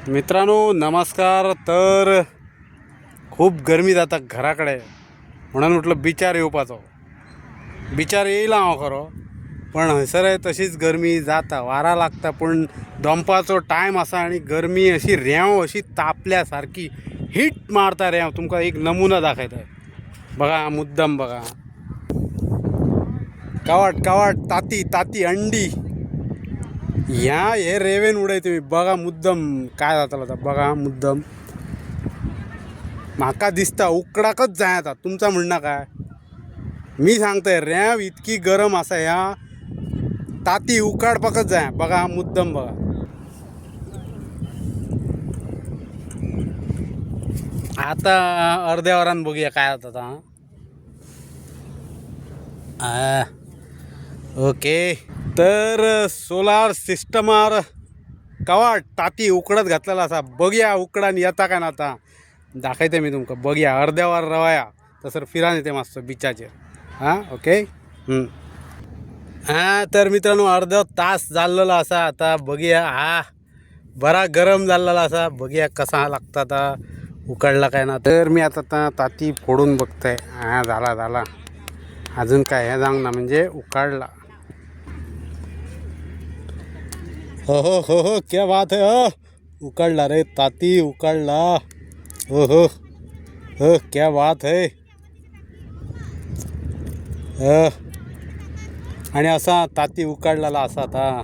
मित्रांनो नमस्कार. तर खूप गरमी जाता घराकडे म्हणून म्हटलं बिचार येवपाचो. बिचार येयला हांव खरो, पण हयसर तशीच गरमी जाता, वारा लागता, पण दंपाचो टायम आसा आणि गरमी अशी रेंव अशी तापल्या सारकी हीट मारता रेंव. तुमकां एक नमुना दाखयता बघा, मुद्दम बघा. कावट कावट ताती ताती अंडी ह्या हे रेवेन उडय तुम्ही बघा. मुद्दम काय जातालो आता बघा. मुद्दम म्हाका दिसता उकडाकच जाय आता. तुमचा म्हणणं काय? मी सांगतोय रेंव इतकी गरम आसा, ह्या ताती उकाडपाकच जाय बघा. मुद्दम बघा. आता अर्ध्या वरान बघूया काय जाता आता. ओके, तर सोलार सिस्टमार कवाट ताती उकडत घातलेला असा. बघया उकडान येता काय ना. आता दाखयते मी तुमकां. बघया अर्ध्या वर रवया तसर फिरान येते मातसो बिचाचेर. हां ओके. हां तर मित्रांनो अर्धो तास जाल्लेलो आसा. आता बघया. हा बरा गरम जाल्लेला असा. बघया कसा लागता आता, उकडला काय ना. तर मी आता ताती फोडून बघताय. हां झाला झाला. अजून काय हे जांग ना, म्हणजे उकाडला. हो क्या बात है. उकळला रे ताती, उकळला. हो क्या बात है. आणि असा ताती उकळलेला असा आता.